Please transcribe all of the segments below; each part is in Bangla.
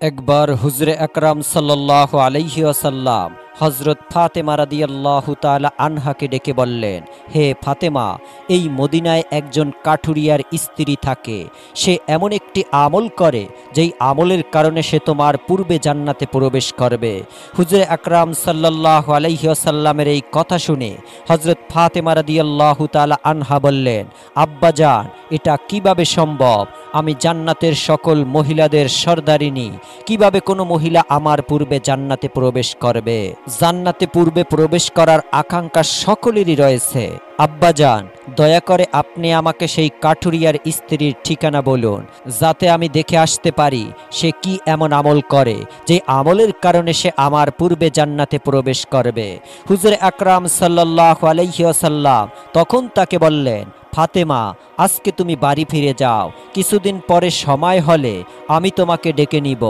একবার হুজরে আকরাম সাল্লাল্লাহু আলাইহি ওয়াসাল্লাম হজরত ফাতেমা রাদিয়াল্লাহু তাআলা আনহাকে ডেকে বললেন, হে ফাতেমা, এই মদিনায় একজন কাঠুরিয়ার স্ত্রী থাকে। সে এমন একটি আমল করে যেই আমলের কারণে সে তোমার পূর্বে জান্নাতে প্রবেশ করবে। হুজরে আকরাম সাল্লাল্লাহু আলাইহি ওয়াসাল্লামের এই কথা শুনে হজরত ফাতেমা রাদিয়াল্লাহু তাআলা আনহা বললেন, আব্বাজান, এটা কিভাবে সম্ভব? আমি জান্নাতের সকল মহিলাদের সর্দারিনী, কিভাবে কোনো মহিলা আমার পূর্বে জান্নাতে প্রবেশ করবে? জান্নাতে পূর্বে প্রবেশ করার আকাঙ্ক্ষা সকলেরই রয়েছে। আব্বাজান, দয়া করে আপনি আমাকে সেই কাঠুরিয়ার স্ত্রীর ঠিকানা বলুন, যাতে আমি দেখে আসতে পারি সে কি এমন আমল করে যে আমলের কারণে সে আমার পূর্বে জান্নাতে প্রবেশ করবে। হুজুর আকরাম সাল্লাল্লাহু আলাইহি ওয়াসাল্লাম তখন তাকে বললেন, ফাতেমা, আজকে তুমি বাড়ি ফিরে যাও। কিছুদিন পরে সময় হলে আমি তোমাকে ডেকে নিব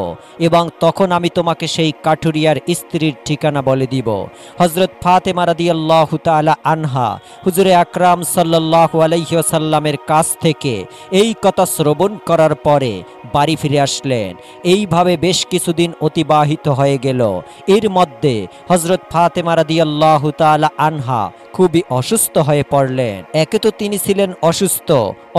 এবং তখন আমি তোমাকে সেই কাঠুরিয়ার স্ত্রীর ঠিকানা বলে দিব। হজরত ফাতেমা রাদিয়াল্লাহু তাআলা আনহা হুজুরে আকরাম সাল্লাল্লাহু আলাইহি ওয়াসাল্লামের কাছ থেকে এই কথা শ্রবণ করার পরে বাড়ি ফিরে আসলেন। এইভাবে বেশ কিছুদিন অতিবাহিত হয়ে গেল। এর মধ্যে হজরত ফাতেমা রাদিয়াল্লাহু তাআলা আনহা খুবই অসুস্থ হয়ে পড়লেন। একে তো তিনি ছিলেন অসুস্থ,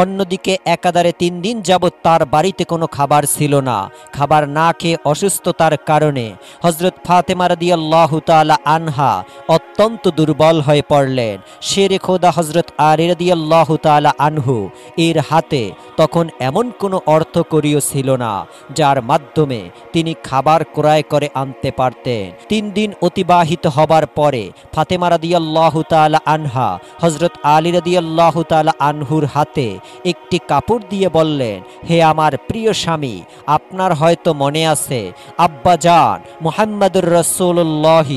অন্যদিকে একাধারে 3 দিন যাবৎ তার বাড়িতে কোনো খাবার ছিল না। খাবার না খেয়ে অসুস্থতার কারণে হজরত ফাতেমা রাদিয়াল্লাহু তাআলা আনহা অত্যন্ত দুর্বল হয়ে পড়লেন। শেরে খোদা হজরত আলী রাদিয়াল্লাহু তাআলা আনহু এর হাতে তখন এমন কোনো অর্থকড়িও ছিল না যার মাধ্যমে তিনি খাবার ক্রয় করে আনতে পারতেন। 3 দিন অতিবাহিত হবার পরে ফাতেমা রাদিয়াল্লাহু তাআলা আনহা হজরত আলী রাদিয়াল্লাহু তাআলা আনহুর হাতে একটি কাপড় দিয়ে বললেন, হে আমার প্রিয় স্বামী, আপনার হয়তো মনে আছে আব্বাজান মুহাম্মদুর রাসূলুল্লাহ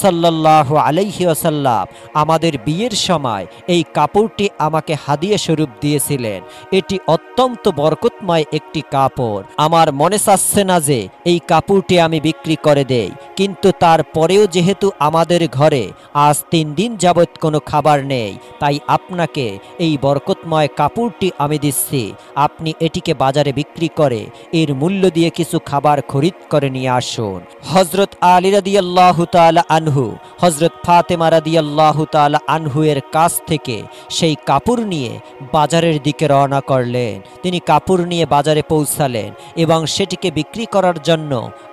সাল্লাল্লাহু আলাইহি ওয়াসাল্লাম আমাদের বিয়ের সময় এই কাপড়টি আমাকে হাদিয়া স্বরূপ দিয়েছিলেন। এটি অত্যন্ত বরকতময় একটি কাপড়। আমার মনে চাচ্ছে না যে এই কাপড়টি আমি বিক্রি করে দেই, কিন্তু তারপরেও যেহেতু আমাদের ঘরে আজ 3 দিন যাবৎ কোনো খাবার নেই, তাই আপনাকে এই বরকতময় কাপড়টি আমি দিচ্ছি। আপনি এটিকে বাজারে বিক্রি করে এর মূল্য দিয়ে কিছু খাবার খরিদ করে নিয়ে আসুন। হজরত আলী রাদিয়াল্লাহু তাআলা আনহু হজরত ফাতেমা রাদিয়াল্লাহু তাআলা আনহু এর কাছ থেকে সেই কাপড় নিয়ে বাজারের দিকে রওনা করলেন। তিনি কাপড় নিয়ে বাজারে পৌঁছালেন এবং সেটিকে বিক্রি করার জন্য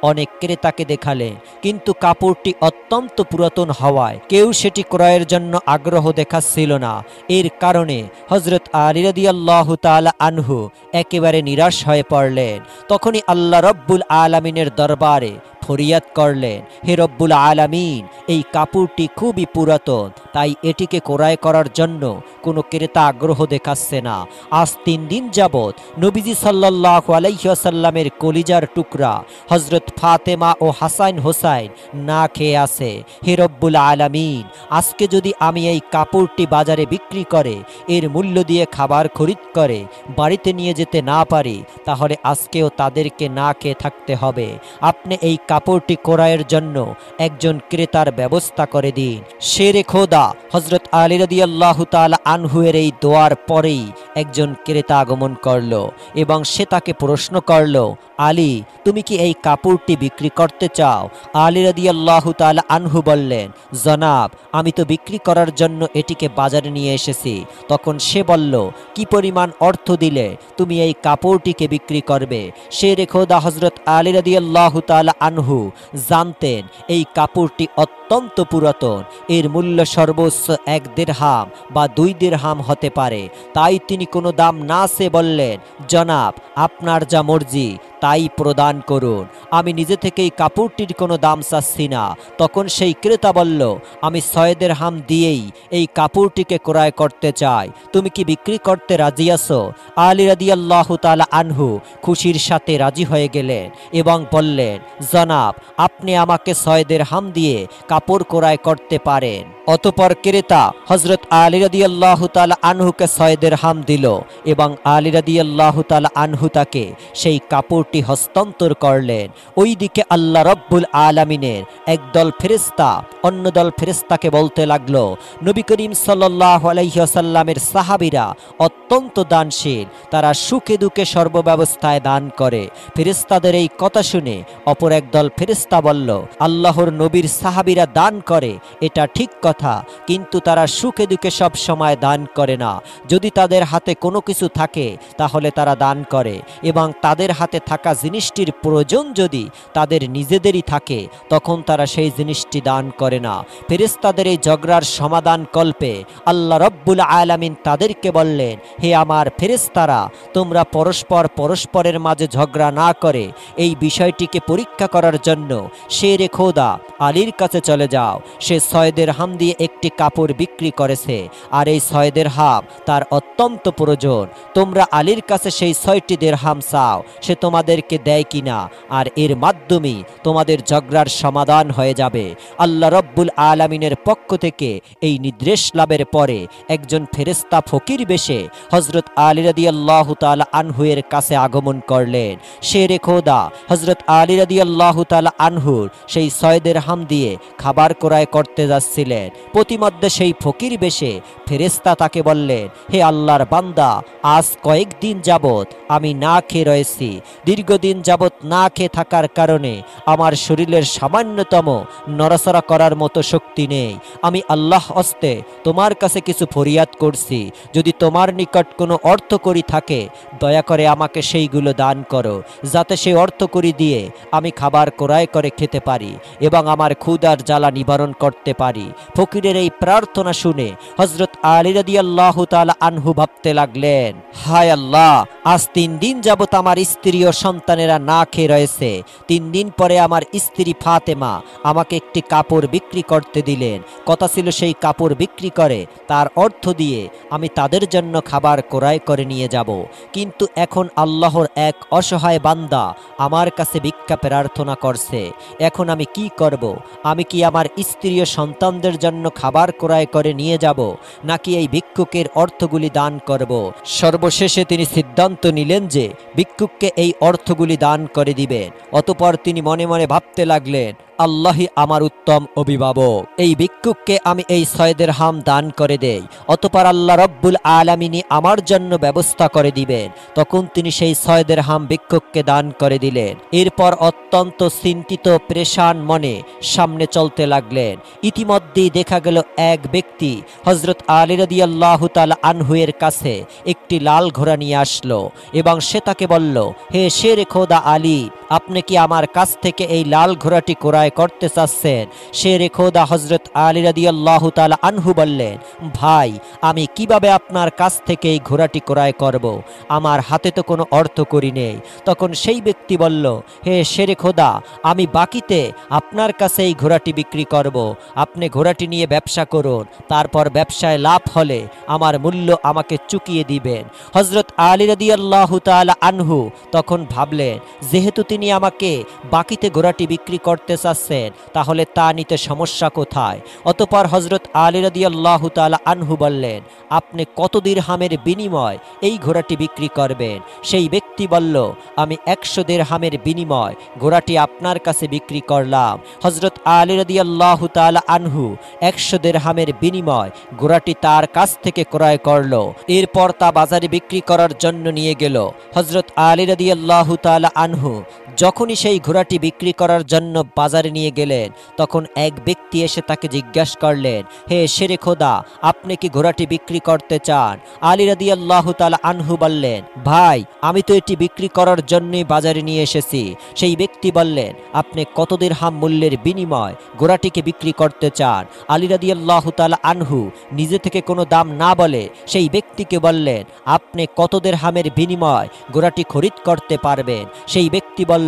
অনেক ক্রেতাকে দেখালেন, কিন্তু কাপড়টি অত্যন্ত পুরাতন হওয়ায় কেউ সেটি ক্রয়ের জন্য আগ্রহ দেখাচ্ছিল না। এর কারণে হজরত আলী রাদিয়াল্লাহু তাআলা আনহু একেবারে নিরাশ হয়ে পড়লেন। তখনই আল্লাহ রব্বুল আলামিনের দরবারে ফরিয়াদ করলেন, হে রব্বুল আলামিন, এই কাপড়টি খুবই পুরাতন, তাই এটিকে ক্রয় করার জন্য কোনো ক্রেতা আগ্রহ দেখাচ্ছে না। আজ 3 দিন যাবৎ নবীজি সাল্লাল্লাহু আলাইহি ওয়াসাল্লামের কলিজার টুকরা হজরত ফাতেমা ও হাসান হোসাইন না খেয়ে আছে। হে রব্বুল আলামিন, আজকে যদি আমি এই কাপড়টি বাজারে বিক্রি করে এর মূল্য দিয়ে খাবার খরিদ করে বাড়িতে নিয়ে যেতে না পারি, তাহলে আজকেও তাদেরকে না খেয়ে থাকতে হবে। আপনি এই কাপড়টি ক্রয়ের জন্য একজন ক্রেতার ব্যবস্থা করে দিন। শেরে খোদা হজরত আলী রাদিয়াল্লাহু তাআলা আনহু এর এই দোয়ার পরেই একজন ক্রেতা আগমন করল এবং সে তাকে প্রশ্ন করল, আলী, তুমি কি এই কাপড়টি বিক্রি করতে চাও? আলী রাদিয়াল্লাহু তাআলা আনহু বললেন, জনাব, আমি তো বিক্রি করার জন্য এটিকে বাজারে নিয়ে এসেছি। তখন সে বলল, কি পরিমাণ অর্থ দিলে তুমি এই কাপড়টিকে বিক্রি করবে? শেরে খোদা হজরত আলী রাদিয়াল্লাহু তাআলা আনহু জানতেন এই কাপড়টি অত্যন্ত পুরাতন, এর মূল্য সর্বোচ্চ 1 দিরহাম বা 2 দিরহাম হতে পারে। তাই তিনি কোনো দাম না চেয়ে বললেন, জনাব, আপনার যা মর্জি তাই প্রদান করুন, আমি নিজে থেকেই কাপড়টির কোনো দাম চাচ্ছি না। তখন সেই ক্রেতা বলল, আমি 6 দিরহাম দিয়েই এই কাপড়টিকে ক্রয় করতে চাই, তুমি কি বিক্রি করতে রাজি আছো? আলী রাদিয়াল্লাহু তাআলা আনহু খুশির সাথে রাজি হয়ে গেলেন এবং বললেন, জনাব, আপনি আমাকে 6 দিরহাম দিয়ে কাপড় ক্রয় করতে পারেন। অতঃপর ক্রেতা হযরত আলী রাদিয়াল্লাহু তাআলা আনহুকে 6 দিরহাম দিল এবং আলী রাদিয়াল্লাহু তাআলা আনহু তাকে সেই কাপড়টি হস্তান্তর করলেন। ওইদিকে আল্লাহ রব্বুল আলামিনের একদল ফেরেশতা অন্য দল ফেরেশতাকে বলতে লাগলো, নবী করিম সাল্লাল্লাহু আলাইহি ওয়াসাল্লামের সাহাবীরা অত্যন্ত দানশীল, তারা সুখে দুঃখে সর্বব্যবস্থায় দান করে। ফেরেশতাদের এই কথা শুনে অপর একদল ফেরেশতা বলল, আল্লাহর নবীর সাহাবীরা দান করে এটা ঠিক কথা, কিন্তু তারা সুখে দুঃখে সব সময় দান করে না। যদি তাদের হাতে কোনো কিছু থাকে তাহলে তারা দান করে, এবং তাদের হাতে থাকা জিনিসটির প্রয়োজন যদি তাদের নিজেদেরই থাকে তখন তারা সেই জিনিসটি দান করে না। ফেরেশতাদের এই ঝগড়ার সমাধান কল্পে আল্লাহ রব্বুল আলামিন তাদেরকে বললেন, হে আমার ফেরেশতারা, তোমরা পরস্পরের মাঝে ঝগড়া না করে এই বিষয়টিকে পরীক্ষা করার জন্য শেরে খোদা আলীর কাছে চলে যাও। সে 6 দিরহাম দিয়ে একটি কাপড় বিক্রি করেছে, আর এই 6 দিরহাম তার অত্যন্ত প্রয়োজন। তোমরা আলীর কাছে সেই 6টি দিরহাম চাও, সে তোমাদেরকে দেয় কিনা, আর এর মাধ্যমে তোমাদের ঝগড়ার সমাধান হয়ে যাবে। আল্লাহ রব্বুল আলামিনের পক্ষ থেকে এই নির্দেশ লাভের পরে একজন ফেরেশতা ফকির বেশে হযরত আলী রাদিয়াল্লাহু তাআলা আনহু এর কাছে আগমন করলেন। শেরে খোদা হযরত আলী রাদিয়াল্লাহু তাআলা আনহুর সেই 6 দিরহাম দিয়ে খাবার ক্রয় করতে যাচ্ছিলেন। প্রতিমধ্যে সেই ফকির বেশে ফেরেশতা তাকে বললেন, হে আল্লাহর বান্দা, আজ কয়েকদিন যাবত আমি না খেয়ে রয়েছি। দীর্ঘদিন যাবত না খেয়ে থাকার কারণে আমার শরীরের সামান্যতম নড়াচড়া করার মতো শক্তি নেই। আমি আল্লাহ হস্তে তোমার কাছে কিছু ফরিয়াদ করছি, যদি তোমার নিকট কোনো অর্থকড়ি থাকে দয়া করে আমাকে সেইগুলো দান করো, যাতে সেই অর্থকড়ি দিয়ে আমি খাবার ক্রয় করে খেতে পারি এবং আমার ক্ষুধার জ্বালা নিবারণ করতে পারি। ফকিরের এই প্রার্থনা শুনে হযরত আলী রাদিয়াল্লাহু তাআলা আনহু ভাবতে লাগলেন, হায় আল্লাহ, আজ 3 দিন যাবত আমার স্ত্রী ও সন্তানেরা না খেয়ে রয়েছে। 3 দিন পরে আমার স্ত্রী ফাতেমা আমাকে একটি কাপড় বিক্রি করতে দিলেন। কথা ছিল সেই কাপড় বিক্রি করে তার অর্থ দিয়ে আমি তাদের জন্য খাবার ক্রয় করে নিয়ে যাব। কিন্তু এখন আল্লাহর এক অসহায় বান্দা আমার কাছে ভিক্ষা প্রার্থনা করছে। এখন আমি কি করব? আমি কি আমার স্ত্রী ও সন্তানদের জন্য খাবার ক্রয় করে নিয়ে যাব, নাকি এই ভিক্ষুকের অর্থগুলি দান করব? সর্বশেষে তিনি সিদ্ধান্ত নিলেন যে ভিক্ষুককে এই অর্থগুলি দান করে দিবেন। অতঃপর তিনি মনে মনে ভাবতে লাগলেন, আল্লাহই আমার উত্তম অভিভাবক, এই ভিক্ষুককে আমি এই 6 দিরহাম দান করে দেই, অতঃপর আল্লাহ রব্বুল আলামিনই আমার জন্য ব্যবস্থা করে দিবেন। তখন তিনি সেই 6 দিরহাম ভিক্ষুককে দান করে দিলেন। এরপর অত্যন্ত চিন্তিত পেরেশান মনে সামনে চলতে লাগলেন। ইতিমধ্যেই দেখা গেল এক ব্যক্তি হযরত আলী রাদিয়াল্লাহু তাআলা আনহু এর কাছে একটি লাল ঘোড়া নিয়ে আসলো এবং সে তাকে বলল, হে শেরে খোদা আলী, আপনি কি আমার কাছ থেকে এই লাল ঘোড়াটি ক্রয় করতে চাচ্ছেন? শেরে খোদা হযরত আলী রাদিয়াল্লাহু তাআলা আনহু বললেন, ভাই, আমি কিভাবে আপনার কাছ থেকে এই ঘোড়াটি ক্রয় করব? আমার হাতে তো কোনো অর্থকড়ি নেই। তখন সেই ব্যক্তি বলল, হে শেরে খোদা, আমি বাকিতে আপনার কাছে এই ঘোড়াটি বিক্রি করব। আপনি ঘোড়াটি নিয়ে ব্যবসা করুন, তারপর ব্যবসায় লাভ হলে আমার মূল্য আমাকে চুকিয়ে দিবেন। হযরত আলী রাদিয়াল্লাহু তাআলা আনহু তখন ভাবলেন, যেহেতু তিনি আমাকে বাকিতে ঘোড়াটি বিক্রি করতে চাচ্ছেন, তাহলে তা নিতে সমস্যা কোথায়? অতঃপর হযরত আলী রাদিয়াল্লাহু তাআলা আনহু বললেন, আপনি কত দিরহামের বিনিময় এই ঘোড়াটি বিক্রি করবেন? সেই ব্যক্তি বলল, আমি 100 দিরহামের বিনিময় ঘোড়াটি আপনার কাছে বিক্রি করলাম। হযরত আলী রাদিয়াল্লাহু তাআলা আনহু 100 দিরহামের বিনিময় ঘোড়াটি তার কাছ থেকে ক্রয় করল। এরপর তা বাজারে বিক্রি করার জন্য নিয়ে গেল। হযরত আলী রাদিয়াল্লাহু তাআলা আনহু যখনই সেই ঘোড়াটি বিক্রি করার জন্য বাজারে নিয়ে গেলেন, তখন এক ব্যক্তি এসে তাকে জিজ্ঞাসা করলেন, হে শেরে খোদা, আপনি কি ঘোড়াটি বিক্রি করতে চান? আলী রাদিয়াল্লাহু তাআলা আনহু বললেন, ভাই, আমি তো এটি বিক্রি করার জন্যই বাজারে নিয়ে এসেছি। সেই ব্যক্তি বললেন, আপনি কত দিরহাম মূল্যের বিনিময় ঘোড়াটিকে বিক্রি করতে চান? আলী রাদিয়াল্লাহু তাআলা আনহু নিজে থেকে কোনো দাম না বলে সেই ব্যক্তিকে বললেন, আপনি কত দিরহামের বিনিময় ঘোড়াটি খরিদ করতে পারবেন? সেই ব্যক্তি বলল,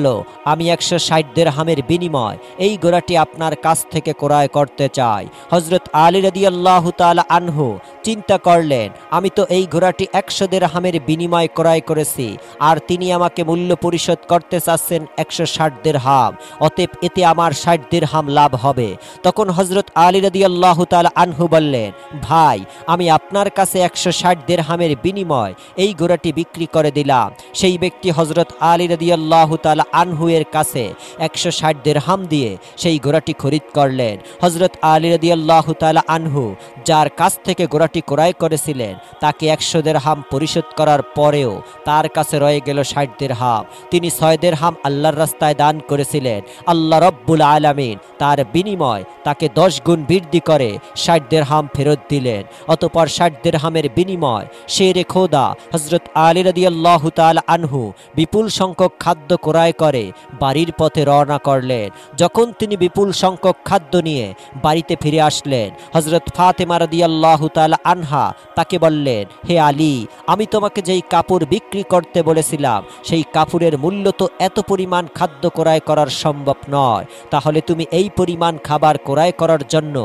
আমি 160 দিরহামের বিনিময় এই ঘোড়াটি আপনার কাছ থেকে ক্রয় করতে চাই। হযরত আলী রাদিয়াল্লাহু তাআলা আনহু চিন্তা করলেন, আমি তো এই ঘোড়াটি 100 দিরহামের বিনিময়ে ক্রয় করেছি, আর তিনি আমাকে মূল্য পরিশোধ করতে চাচ্ছেন 160 দিরহাম, অতএব এতে আমার 60 দিরহাম লাভ হবে। তখন হযরত আলী রাদিয়াল্লাহু তাআলা আনহু বললেন, ভাই, আমি আপনার কাছে 160 দিরহামের বিনিময় এই ঘোড়াটি বিক্রি করে দিলাম। সেই ব্যক্তি হযরত আলী রাদিয়াল্লাহু তাআলা আনহু এর কাছে 160 দিরহাম দিয়ে সেই ঘোড়াটি খরিদ করলেন। হযরত আলী রাদিয়াল্লাহু তাআলা আনহু যার কাছ থেকে ঘোড়াটি ক্রয় করেছিলেন তাকে 100 দিরহাম পরিশোধ করার পরেও তার কাছে রয়ে গেল 60 দিরহাম। তিনি 6 দিরহাম আল্লাহর রাস্তায় দান করেছিলেন। আল্লাহ রব্বুল আলামিন তার বিনিময় তাকে 10 গুণ বৃদ্ধি করে 60 দিরহাম ফেরত দিলেন। অতঃপর 60 দিরহামের বিনিময় শেরে খোদা হযরত আলী রাদিয়াল্লাহু তাআলা আনহু বিপুল সংখ্যক খাদ্য ক্রয় করে বাড়ির পথে রওনা করলেন। যখন তিনি বিপুল সংখ্যক খাদ্য নিয়ে বাড়িতে ফিরে আসলেন, হযরত ফাতেমা রাদিয়াল্লাহু তাআলা আনহা তাকে বললেন, হে আলী, আমি তোমাকে যেই কাপড় বিক্রি করতে বলেছিলাম সেই কাপড়ের মূল্য তো এত পরিমাণ খাদ্য ক্রয় করার সম্ভব নয়, তাহলে তুমি এই পরিমাণ খাবার ক্রয় করার জন্য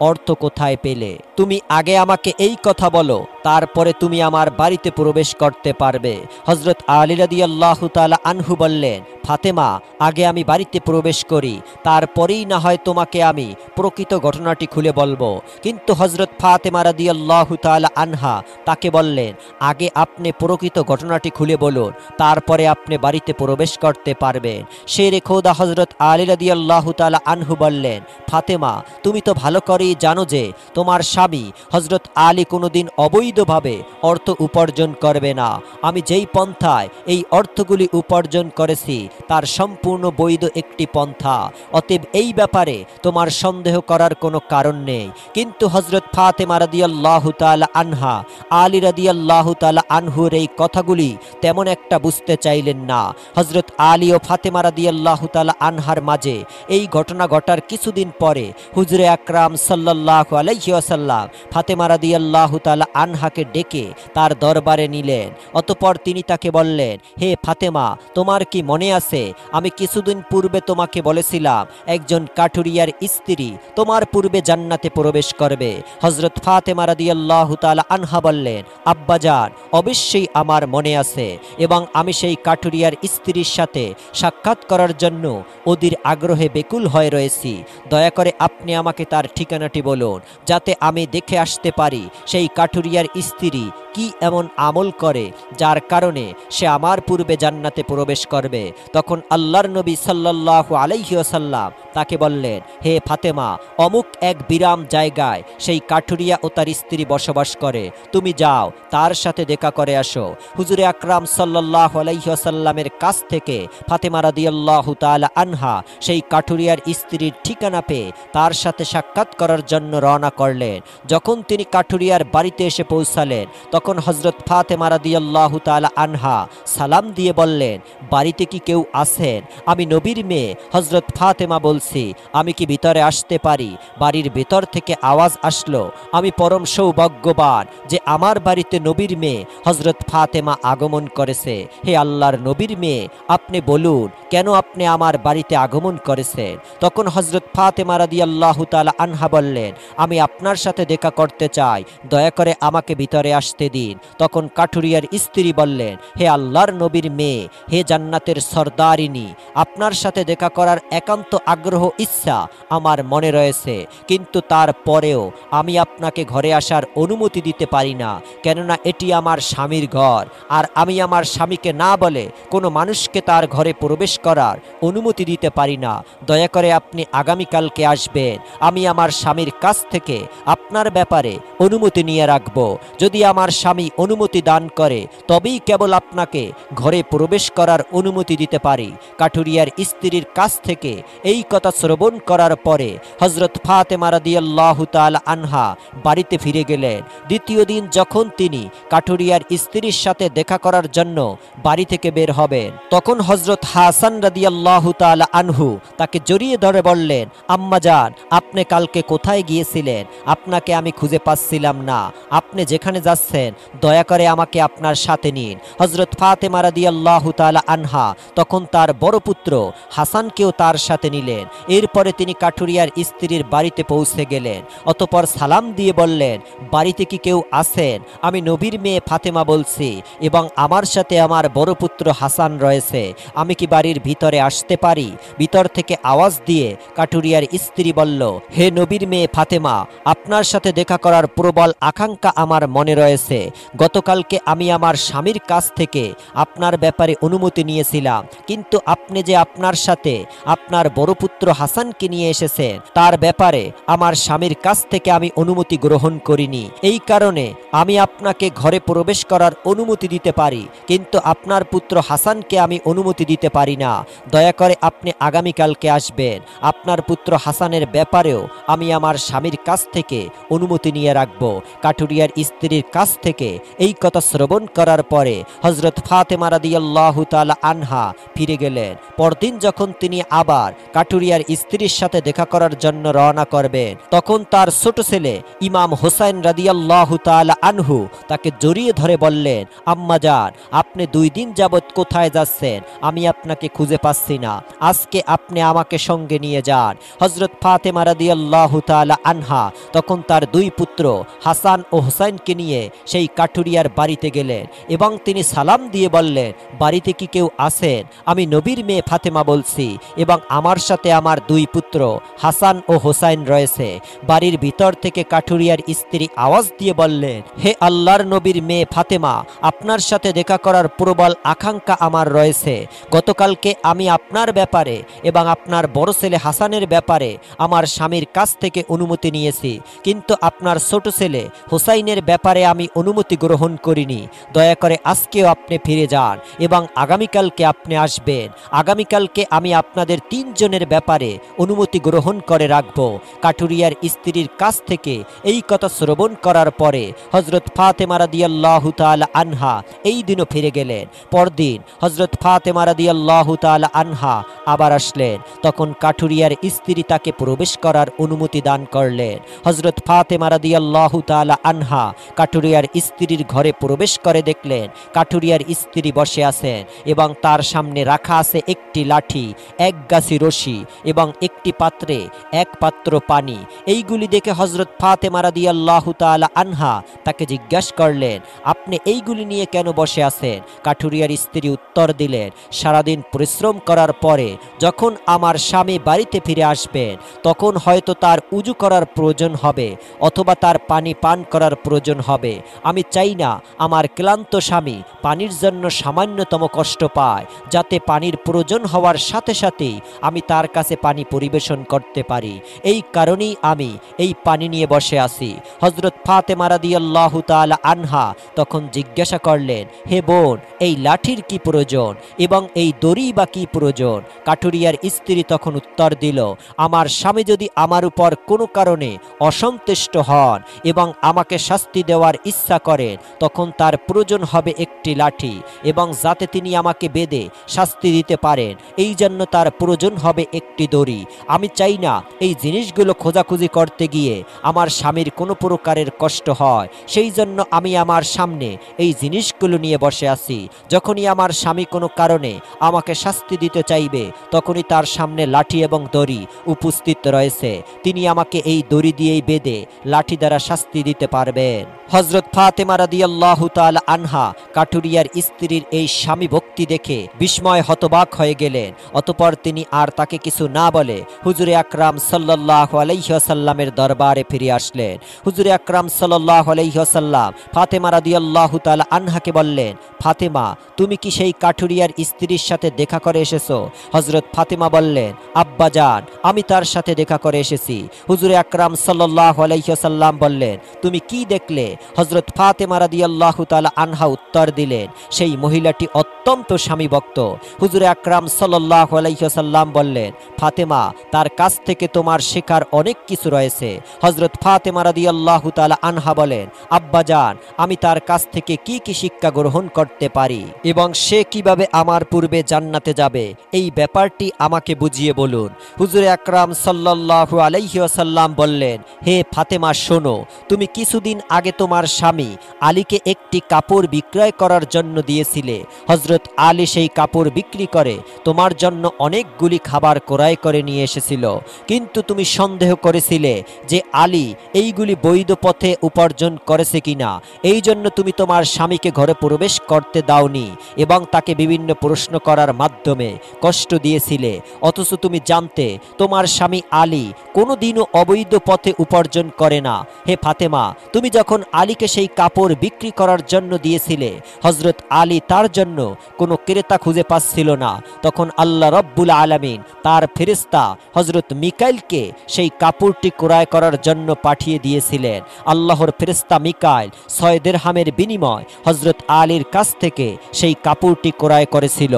অর্থ কোথায় পেলে? তুমি আগে আমাকে এই কথা বলো, তারপরে তুমি আমার বাড়িতে প্রবেশ করতে পারবে। হযরত আলী রাদিয়াল্লাহু তাআলা আনহু বললেন, ফাতেমা, আগে আমি বাড়িতে প্রবেশ করি, তারপরেই না হয় তোমাকে আমি প্রকৃত ঘটনাটি খুলে বলবো। কিন্তু হযরত ফাতেমা রাদিয়াল্লাহু তাআলা আনহা তাকে বললেন, আগে আপনি প্রকৃত ঘটনাটি খুলে বলুন, তারপরে আপনি বাড়িতে প্রবেশ করতে পারবেন। শেরে খোদা হযরত আলী রাদিয়াল্লাহু তাআলা আনহু বললেন, ফাতেমা, তুমি তো ভালো করেই জানো যে তোমার স্বামী হযরত আলী কোনোদিন অবৈধভাবে অর্থ উপার্জন করবে না। আমি যেই পন্থায় এই অর্থগুলি উপার্জন করেছি তার সম্পূর্ণ বৈধ একটি পন্থা, অতএব এই ব্যাপারে তোমার সন্দেহ করার কোনো কারণ নেই। কিন্তু হযরত ফাতেমা রাদিয়াল্লাহু তাআলা আনহা আলী রাদিয়াল্লাহু তাআলা আনহুর এই কথাগুলি তেমন একটা বুঝতে চাইলেন না। হযরত আলী ও ফাতেমা রাদিয়াল্লাহু তাআলা আনহার মাঝে এই ঘটনা ঘটার কিছুদিন পরে হুজুরে আকরাম সাল্লাল্লাহু আলাইহি ওয়াসাল্লাম ফাতেমা রাদিয়াল্লাহু তাআলা আনহাকে ডেকে তার দরবারে নিলেন। অতঃপর তিনি তাকে বললেন, হে ফাতেমা, তোমার কি মনে আছে আমি কিছুদিন পূর্বে তোমাকে বলেছিলাম একজন কাঠুরিয়ার স্ত্রী তোমার পূর্বে জান্নাতে প্রবেশ করবে? হযরত ফাতেমা রাদিয়াল্লাহু তাআলা আনহা বললেন, আব্বাজান, অবশ্যই আমার মনে আছে, এবং আমি সেই কাঠুরিয়ার স্ত্রীর সাথে সাক্ষাৎ করার জন্য অধীর আগ্রহে বেকুল হয়ে রয়েছি। দয়া করে আপনি আমাকে তার ঠিকানাটি বলুন, যাতে আমি দেখে আসতে পারি সেই কাঠুরিয়ার স্ত্রী কি এমন আমল করে যার কারণে সে আমার পূর্বে জান্নাতে প্রবেশ করবে। তখন আল্লাহর নবী সাল্লাল্লাহু আলাইহি ওয়াসাল্লাম তাকে বললেন, হে ফাতেমা, অমুক এক বিরাম জায়গায় সেই কাঠুরিয়া ও তার স্ত্রী বসবাস করে, তুমি যাও তার সাথে দেখা করে আসো। হুজুরে আকরাম সাল্লাল্লাহু আলাইহি ওয়াসাল্লামের কাছ থেকে ফাতেমা রাদিয়াল্লাহু তাআলা আনহা সেই কাঠুরিয়ার স্ত্রীর ঠিকানা পেয়ে তার সাথে সাক্ষাৎ করার জন্য রওনা করলেন। যখন তিনি কাঠুরিয়ার বাড়িতে এসে পৌঁছালেন, তখন হযরত ফাতেমা রাদিয়াল্লাহু তাআলা আনহা সালাম দিয়ে বললেন, বাড়িতে কি কেউ আছেন? আমি নবীর মেয়ে হযরত ফাতেমা বলছি, আমি কি ভিতরে আসতে পারি? বাড়ির ভেতর থেকে আওয়াজ আসলো, আমি পরম সৌভাগ্যবান যে আমার বাড়িতে নবীর মেয়ে হযরত ফাতেমা আগমন করেছে। হে আল্লাহর নবীর মেয়ে, আপনি বলুন কেন আপনি আমার বাড়িতে আগমন করেছেন? তখন হযরত ফাতেমা রাদিয়াল্লাহু তাআলা আনহা বললেন, আমি আপনার সাথে দেখা করতে চাই, দয়া করে আমাকে ভিতরে আসতে দিন। তখন কাঠুরিয়ার স্ত্রী বললেন, হে আল্লাহর নবীর মেয়ে, হে জান্নাতের সরদারিনী, আপনার সাথে দেখা করার একান্ত আগ্রহ ইচ্ছা আমার মনে রয়েছে, কিন্তু তারপরেও আমি আপনাকে ঘরে আসার অনুমতি দিতে পারি না, কেননা এটি আমার স্বামীর ঘর, আর আমি আমার স্বামীকে না বলে কোনো মানুষকে তার ঘরে প্রবেশ করার অনুমতি দিতে পারি না। দয়া করে আপনি আগামীকালকে আসবেন, আমি আমার স্বামীর কাছ থেকে আপনার ব্যাপারে অনুমতি নিয়ে রাখব। যদি আমার স্বামী অনুমতি দান করে তবেই কেবল আপনাকে ঘরে প্রবেশ করার অনুমতি দিতে পারি। কাঠুরিয়ার স্ত্রীর কাছ থেকে এই কথা শ্রবণ করার পরে হযরত ফাতেমা রাদিয়াল্লাহু তাআলা আনহা বাড়িতে ফিরে গেলেন। দ্বিতীয় দিন যখন তিনি কাঠুরিয়ার স্ত্রীর সাথে দেখা করার জন্য বাড়ি থেকে বের হবেন, তখন হযরত হাসান রাদিয়াল্লাহু তাআলা আনহু তাকে জড়িয়ে ধরে বললেন, আম্মাজান, আপনি কালকে কোথায় গিয়েছিলেন? আপনাকে আমি খুঁজে পাচ্ছিলাম না, আপনি যেখানে যাচ্ছেন দয়া করে আমাকে আপনার সাথে নিন। হযরত ফাতেমা রাদিয়াল্লাহু তাআলা আনহা তখন তার বড় পুত্র হাসানকেও তার সাথে নিলেন। এরপরে তিনি কাঠুরিয়ার স্ত্রীর বাড়িতে পৌঁছে গেলেন। অতঃপর সালাম দিয়ে বললেন, বাড়িতে কি কেউ আছেন? আমি নবীর মেয়ে ফাতেমা বলছি এবং আমার সাথে আমার বড় পুত্র হাসান রয়েছে। আমি কি বাড়ির ভিতরে আসতে পারি? ভিতর থেকে আওয়াজ দিয়ে কাঠুরিয়ার স্ত্রী বলল, হে নবীর মেয়ে ফাতেমা, আপনার সাথে দেখা করার প্রবল আকাঙ্ক্ষা আমার মনে রয়েছে। গতকালকে আমি আমার স্বামীর কাছ থেকে আপনার ব্যাপারে অনুমতি নিয়েছিলাম, কিন্তু আপনি যে আপনার সাথে আপনার বড় পুত্র হাসানকে নিয়ে এসেছেন তার ব্যাপারে আমার স্বামীর কাছ থেকে আমি অনুমতি গ্রহণ করিনি। এই কারণে আমি আপনাকে ঘরে প্রবেশ করার অনুমতি দিতে পারি, কিন্তু আপনার পুত্র হাসানকে আমি অনুমতি দিতে পারি না। দয়া করে আপনি আগামীকালকে আসবেন। আপনার পুত্র হাসানের ব্যাপারেও আমি আমার স্বামীর কাছ থেকে অনুমতি নিয়ে রাখব। কাঠুরিয়ার স্ত্রীর কাছ থেকে এই কথা শ্রবণ করার পরে হযরত ফাতেমা রাদিয়াল্লাহু তাআলা আনহা ফিরে গেলেন। পরদিন যখন তিনি আবার কাঠুরিয়ার স্ত্রীর সাথে দেখা করার জন্য রওনা করবেন, তখন তার ছোট ছেলে ইমাম হোসাইন রাদিয়াল্লাহু তাআলা আনহু তাকে জড়িয়ে ধরে বললেন, আম্মাজান, আপনি 2 দিন যাবৎ কোথায় যাচ্ছেন? আমি আপনাকে খুঁজে পাচ্ছি না। আজকে আপনি আমাকে সঙ্গে নিয়ে যান। হযরত ফাতেমা রাদিয়াল্লাহু তাআলা আনহা তখন তার 2 পুত্র হাসান ও হোসাইনকে নিয়ে সেই কাঠুরিয়ার বাড়িতে গেলেন এবং তিনি সালাম দিয়ে বললেন, বাড়িতে কি কেউ আছেন? আমি নবীর মেয়ে ফাতেমা বলছি এবং আমার সাথে আমার 2 পুত্র হাসান ও হোসাইন রয়েছে। বাড়ির ভিতর থেকে কাঠুরিয়ার স্ত্রী আওয়াজ দিয়ে বললেন, হে আল্লাহর নবীর মেয়ে ফাতেমা, আপনার সাথে দেখা করার প্রবল আকাঙ্ক্ষা আমার রয়েছে। গতকালকে আমি আপনার ব্যাপারে এবং আপনার বড় ছেলে হাসানের ব্যাপারে আমার স্বামীর কাছ থেকে অনুমতি নিয়েছি, কিন্তু আপনার ছোট ছেলে হোসাইনের ব্যাপারে আমি অনুমতি গ্রহণ করিনি। দয়া করে আজকেও আপনি ফিরে যান এবং আগামীকালকে আপনি আসবেন। আগামীকালকে আমি আপনাদের 3 জনের ব্যাপারে অনুমতি গ্রহণ করে রাখব। কাঠুরিয়ার স্ত্রীর কাছ থেকে এই কথা শ্রবণ করার পরে হযরত ফাতেমা রাদিয়াল্লাহু তাআলা আনহা এই দিনও ফিরে গেলেন। পরদিন হযরত ফাতেমা রাদিয়াল্লাহু তাআলা আনহা আবার আসলেন। তখন কাঠুরিয়ার স্ত্রী তাকে প্রবেশ করার অনুমতি দান করলেন। হযরত ফাতেমা রাদিয়াল্লাহু তাআলা আনহা কাঠুরিয়ার স্ত্রীর ঘরে প্রবেশ করে দেখলেন কাঠুরিয়ার স্ত্রী বসে আছেন এবং তার সামনে রাখা আছে একটি লাঠি, 1 গাছি রশি এবং একটি পাত্রে 1 পাত্র পানি। এইগুলি দেখে হযরত ফাতেমা রাদিয়াল্লাহু তাআলা আনহা তাকে জিজ্ঞাসা করলেন, আপনি এইগুলি নিয়ে কেন বসে আছেন? কাঠুরিয়ার স্ত্রী উত্তর দিলেন, সারাদিন পরিশ্রম করার পরে যখন আমার স্বামী বাড়িতে ফিরে আসবেন তখন হয়তো তার উজু করার প্রয়োজন হবে অথবা তার পানি পান করার প্রয়োজন হবে। আমি চাই না আমার ক্লান্ত স্বামী পানির জন্য সামান্যতম কষ্ট পায়, যাতে পানির প্রয়োজন হওয়ার সাথে সাথেই আমি তার কাছে পানি পরিবেশন করতে পারি। এই কারণেই আমি এই পানি নিয়ে বসে আছি। হযরত ফাতেমা রাদিয়াল্লাহু তাআলা আনহা তখন জিজ্ঞাসা করলেন, হে বোন, এই লাঠির কি প্রয়োজন এবং এই দড়ি বা কি প্রয়োজন? কাঠুরিয়ার স্ত্রী তখন উত্তর দিল, আমার স্বামী যদি আমার উপর কোনো কারণে অসন্তুষ্ট হন এবং আমাকে শাস্তি দেওয়ার ইচ্ছা করেন তখন তার প্রয়োজন হবে একটি লাঠি, এবং যাতে তিনি আমাকে বেঁধে শাস্তি দিতে পারেন এই জন্য তার প্রয়োজন হবে একটি দড়ি। আমি চাই না এই জিনিসগুলো খোঁজাখুঁজি করতে গিয়ে আমার স্বামীর কোনো প্রকারের কষ্ট হয়, সেই জন্য আমি আমার সামনে এই জিনিসগুলো নিয়ে বসে আছি। যখনই আমার স্বামী কোনো কারণে আমাকে শাস্তি দিতে চাইবে তখনই তার সামনে লাঠি এবং দড়ি উপস্থিত রয়েছে। তিনি আমাকে এই দড়ি দিয়েই বেঁধে লাঠি দ্বারা শাস্তি দিতে পারবেন। হযরত ফাতেমা রাদিয়াল্লাহু তাআলা আনহা কাঠুরিয়ার স্ত্রীর এই স্বামী ভক্তি দেখে বিস্ময় হতবাক হয়ে গেলেন। অতঃপর তিনি আর তাকে কিছু না বলে হুজুরে আকরাম সাল্লাল্লাহু আলাইহি ওয়াসাল্লামের দরবারে ফিরে আসলেন। হুজুরে আকরাম সাল্লাল্লাহু আলাইহি ওয়াসাল্লাম ফাতেমা রাদিয়াল্লাহু তাআলা আনহাকে বললেন, ফাতেমা, তুমি কি সেই কাঠুরিয়ার স্ত্রীর সাথে দেখা করে এসেছো? হযরত ফাতেমা বললেন, আব্বাজান, আমি তার সাথে দেখা করে এসেছি। হুজুরে আকরাম সাল্লাল্লাহু আলাইহি ওয়াসাল্লাম বললেন, তুমি কি দেখলে? হযরত ফাতেমা রাদিয়াল্লাহু তাআলা আনহা উত্তর দিলেন, সেই মহিলাটি অত্যন্ত স্বামীভক্ত। হুজুরে আকরাম সাল্লাল্লাহু আলাইহি ওয়াসাল্লাম বললেন, ফাতেমা, তার কাছ থেকে তোমার শেখার অনেক কিছু রয়েছে। হযরত ফাতেমা রাদিয়াল্লাহু তাআলা আনহা বলেন, আব্বাজান, আমি তার কাছ থেকে কি কি শিক্ষা গ্রহণ করতে পারি এবং সে কিভাবে আমার পূর্বে জান্নাতে যাবে এই ব্যাপারটি আমাকে বুঝিয়ে বলুন। হুজুরে আকরাম সাল্লাল্লাহু আলাইহি ওয়াসাল্লাম বললেন, হে ফাতেমা, শোনো, তুমি কিছুদিন আগে তোমার স্বামী আলীকে একটি কাপড় বিক্রয় করার জন্য দিয়েছিলে। হযরত আলী সেই কাপড় বিক্রি করে তোমার জন্য অনেকগুলি খাবার ক্রয় করে নিয়ে এসেছিল, কিন্তু তুমি সন্দেহ করেছিলে যে আলী এইগুলি বৈধ পথে উপার্জন করেছে কিনা, এই জন্য তুমি তোমার স্বামীকে ঘরে প্রবেশ করতে দাওনি এবং তাকে বিভিন্ন প্রশ্ন করার মাধ্যমে কষ্ট দিয়েছিলে। অথচ তুমি জানতে তোমার স্বামী আলী কোনোদিনও অবৈধ পথে উপার্জন করে না। হে ফাতেমা, তুমি যখন আলীকে সেই কাপড় বিক্রি করার জন্য দিয়েছিলে, হজরত আলী তার জন্য কোনো ক্রেতা খুঁজে পাচ্ছিল না, তখন আল্লাহ রব্বুল আলামিন তার ফেরেশতা হজরত মিকাইলকে সেই কাপড়টি ক্রয় করার জন্য পাঠিয়ে দিয়েছিলেন। আল্লাহর ফেরেশতা মিকাইল 6 দিরহামের বিনিময় হজরত আলীর কাছ থেকে সেই কাপড়টি ক্রয় করেছিল।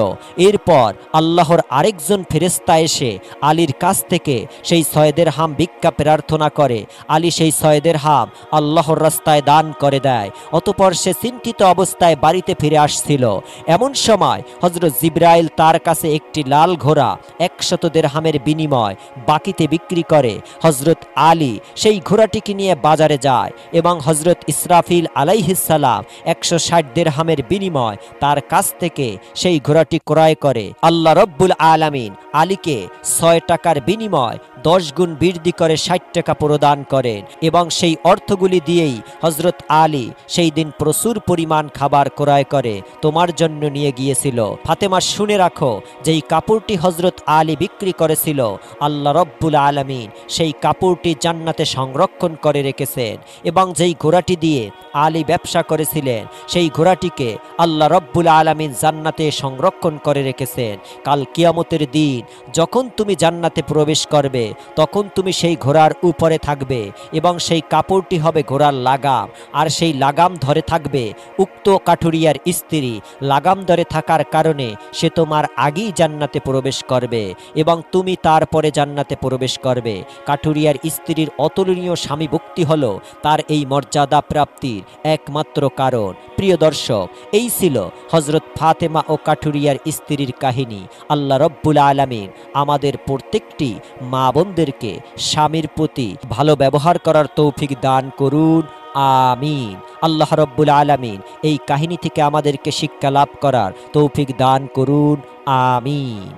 এরপর আল্লাহর আরেকজন ফেরেশতা এসে আলীর কাছ থেকে সেই 6 দিরহাম ভিক্ষা প্রার্থনা করে। আলী সেই 6 দিরহাম আল্লাহর রাস্তায় দান করে দেয়। অতঃপর সে চিন্তিত অবস্থায় বাড়িতে ফিরে আসছিল। এমন সময় হজরত জিবরাইল তার কাছে একটি লাল ঘোড়া 100 দিরহামের বিনিময় বাকিতে বিক্রি করে। হজরত আলী সেই ঘোড়াটিকে নিয়ে বাজারে যায় এবং হজরত ইসরাফিল আলাইহিসসালাম 160 দিরহামের বিনিময় তার কাছ থেকে সেই ঘোড়াটি ক্রয় করে। আল্লাহ রব্বুল আলামিন আলীকে 6 টাকার বিনিময় 10 গুণ বৃদ্ধি করে 60 টাকা প্রদান করেন এবং সেই অর্থগুলি দিয়েই হজরত আলী সেই দিন প্রচুর পরিমাণ খাবার ক্রয় করে তোমার জন্য নিয়ে গিয়েছিল। ফাতেমা, শুনে রাখো, যেই কাপড়টি হজরত আলী বিক্রি করেছিল, আল্লাহ রব্বুল আলামিন সেই কাপড়টি জান্নাতে সংরক্ষণ করে রেখেছেন এবং যেই ঘোড়াটি দিয়ে আলী ব্যবসা করেছিলেন, সেই ঘোড়াটিকে আল্লাহ রব্বুল আলামিন জান্নাতে সংরক্ষণ করে রেখেছেন। কাল কিয়ামতের দিন যখন তুমি জান্নাতে প্রবেশ করবে, তখন তুমি সেই ঘোড়ার উপরে থাকবে এবং সেই কাপড়টি হবে ঘোড়ার লাগাম, আর সেই লাগাম ধরে থাকবে উক্ত কাঠুরিয়ার স্ত্রী। লাগাম ধরে থাকার কারণে সে তোমার আগেই জান্নাতে প্রবেশ করবে এবং তুমি তারপরে জান্নাতে প্রবেশ করবে। কাঠুরিয়ার স্ত্রীর অতুলনীয় স্বামী ভক্তি হলো তার এই মর্যাদা প্রাপ্তির একমাত্র কারণ। প্রিয় দর্শক, এই ছিল হজরত ফাতেমা ও কাঠুরিয়ার স্ত্রীর কাহিনী। আল্লাহ রব্বুল আলামিন আমাদের প্রত্যেকটি মা বোনদেরকে স্বামীর প্রতি ভালো ব্যবহার করার তৌফিক দান করুন, আমিন। আল্লাহ রব্বুল আলামিন এই কাহিনী থেকে আমাদেরকে শিক্ষা লাভ করার তৌফিক দান করুন, আমিন।